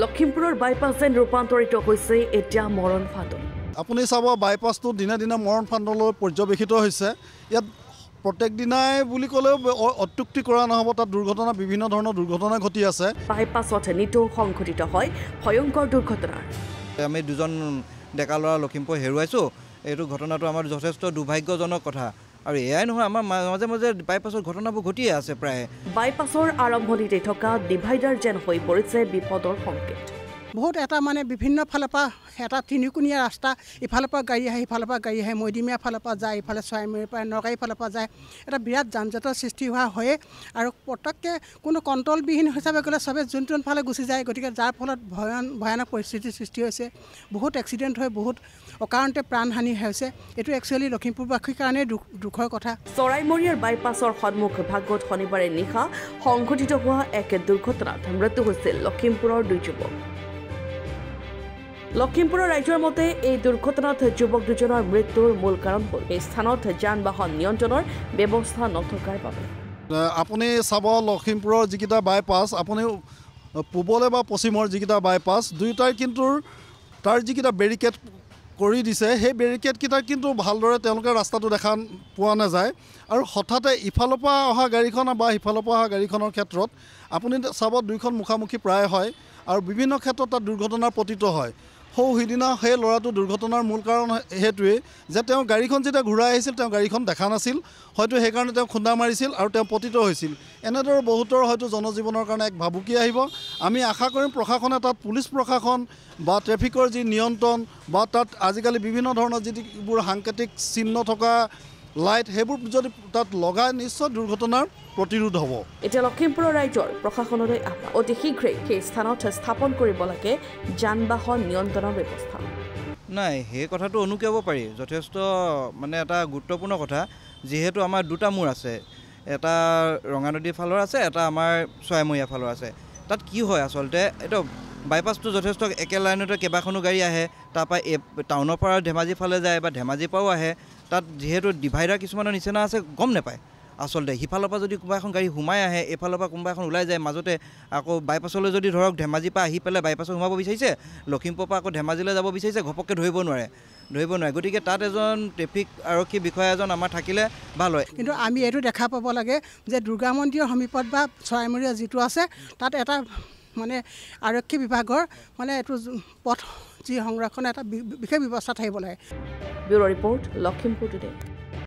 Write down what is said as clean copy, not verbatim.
লখিমপুৰৰ বাইপাছ যেন ৰূপান্তৰিত হৈছে এতিয়া মৰণ ফান্দত। আপুনি চাব বাইপাছটো দিনে দিনে মৰণ ফান্দলৈ পৰ্যবেক্ষিত হৈছে। ইয়াত প্ৰত্যেক দিনাই বুলি ক'লেও অত্যুক্তি কৰা নহ'ব, তাত দুৰ্ঘটনা বিভিন্ন ধৰণৰ দুৰ্ঘটনা ঘটি আছে। বাইপাছত নিতৌ সংঘটিত হয় ভয়ংকৰ দুৰ্ঘটনা। আমি দুজন ডেকা ল'ৰা লখিমপুৰ হেৰুৱাইছোঁ। এইটো ঘটনাটো আমাৰ যথেষ্ট দুৰ্ভাগ্যজনক কথা। আৰু এয়াই নহয়, আমাৰ মাজে মাজে বাইপাছৰ ঘটনাবোৰ ঘটিয়ে আছে প্ৰায়। বাইপাছৰ আৰম্ভণিতে থকা ডিভাইডাৰ যেন হৈ পৰিছে বিপদৰ সংকেত। বহুত এটা মানে বিভিন্ন ফালৰ পৰা এটা তিনিকোণীয়া ৰাস্তা, ইফালৰ পৰা গাড়ী আহে সিফালৰ পৰা গাড়ী আহে, মৈডিমীয়া ফালৰ পৰা যায়, ইফালে চৰাইমুৰীৰ পৰা নগাৰী ফালৰ পৰা যায়। এটা বিৰাট যান জঁটৰ সৃষ্টি হোৱা হয়ে আৰু পটককৈ কোনো কণ্ট্ৰলবিহীন হিচাপে গ'লে চবে যোন ফালে গুচি যায়। গতিকে যাৰ ফলত ভয়ানক পৰিস্থিতিৰ সৃষ্টি হৈছে। বহুত এক্সিডেণ্ট হৈ বহুত অকাৰণতে প্ৰাণহানি হৈছে। এইটো একচুৱেলি লখিমপুৰবাসীৰ কাৰণে দুখৰ কথা। চৰাইমৰীয়াৰ বাইপাছৰ সন্মুখ ভাগত শনিবাৰে নিশা সংঘটিত হোৱা এক দুৰ্ঘটনাত মৃত্যু হৈছিল লখিমপুৰৰ 2 যুৱক। লখিমপুৰৰ ৰাইজৰ মতে এই দুৰ্ঘটনাত যুৱক দুজনৰ মৃত্যুৰ মূল কাৰণ হ'ল এই স্থানত যান বাহন নিয়ন্ত্ৰণৰ ব্যৱস্থা নথকাৰ বাবে। আপুনি চাব লখিমপুৰৰ যিকেইটা বাইপাছ, আপুনি পূবলৈ বা পশ্চিমৰ যিকেইটা বাইপাছ দুয়োটাই কিন্তু তাৰ যিকেইটা বেৰিকেড কৰি দিছে, সেই বেৰিকেডকেইটা কিন্তু ভালদৰে তেওঁলোকে ৰাস্তাটো দেখা পোৱা নাযায়। আৰু হঠাতে ইফালৰ পৰা অহা গাড়ীখন বা সিফালৰ পৰা অহা গাড়ীখনৰ ক্ষেত্ৰত আপুনি চাব দুইখন মুখামুখি প্ৰায় হয় আৰু বিভিন্ন ক্ষেত্ৰত তাত দুৰ্ঘটনাৰ পতিত হয়। সিদিনা সেই ল'ৰাটোৰ দুৰ্ঘটনাৰ মূল কাৰণ সেইটোৱেই যে তেওঁ গাড়ীখন যেতিয়া ঘূৰাই আহিছিল তেওঁ গাড়ীখন দেখা নাছিল, হয়তো সেইকাৰণে তেওঁ খুন্দা মাৰিছিল আৰু তেওঁ পতিত হৈছিল। এনেদৰে বহুতৰ হয়তো জনজীৱনৰ কাৰণে এক ভাবুকি আহিব। আমি আশা কৰিম প্ৰশাসনে তাত পুলিচ প্ৰশাসন বা ট্ৰেফিকৰ যি নিয়ন্ত্ৰণ বা তাত আজিকালি বিভিন্ন ধৰণৰ যিবোৰ সাংকেতিক চিহ্ন থকা লাইট সেইবোৰ যদি তাত লগাই নিশ্চয় দুৰ্ঘটনাৰ প্ৰতিৰোধ হ'ব। এতিয়া লখিমপুৰৰ ৰাইজৰ প্ৰশাসনলৈ অতি শীঘ্ৰেই সেই স্থানত স্থাপন কৰিব লাগে যান বাহন নিয়ন্ত্ৰণৰ ব্যৱস্থা। নাই, সেই কথাটো অনুকিয়াব পাৰি। যথেষ্ট মানে এটা গুৰুত্বপূৰ্ণ কথা। যিহেতু আমাৰ দুটা মূৰ আছে, এটা ৰঙানদীৰ ফালৰ আছে, এটা আমাৰ চৰাইমৰীয়া ফালৰ আছে। তাত কি হয় আচলতে, এইটো বাইপাছটো যথেষ্ট একে লাইনতে কেইবাখনো গাড়ী আহে। তাৰপৰা টাউনৰ পৰা ধেমাজি ফালে যায় বা ধেমাজিৰ পৰাও আহে। তাত যিহেতু ডিভাইডাৰ কিছুমানৰ নিচিনা আছে, গম নাপায় আচলতে। সিফালৰ পৰা যদি কোনোবা এখন গাড়ী সোমাই আহে, এইফালৰ পৰা কোনোবা এখন ওলাই যায়, মাজতে আকৌ বাইপাছলৈ যদি ধৰক ধেমাজিৰ পৰা আহি পেলাই বাইপাছত সোমাব বিচাৰিছে, লখিমপুৰৰ পৰা আকৌ ধেমাজিলৈ যাব বিচাৰিছে, ঘপককৈ ধৰিব নোৱাৰে। গতিকে তাত এজন ট্ৰেফিক আৰক্ষী বিষয়া এজন আমাৰ থাকিলে ভাল হয়। কিন্তু আমি এইটো দেখা পাব লাগে যে দুৰ্গা মন্দিৰৰ সমীপত বা চৰাইমৰীয়া যিটো আছে তাত এটা মানে আৰক্ষী বিভাগৰ মানে এইটো পথ যি সংৰক্ষণ এটা বিশেষ ব্যৱস্থা থাকিব লাগে। Bureau' report, Lakhimpur today.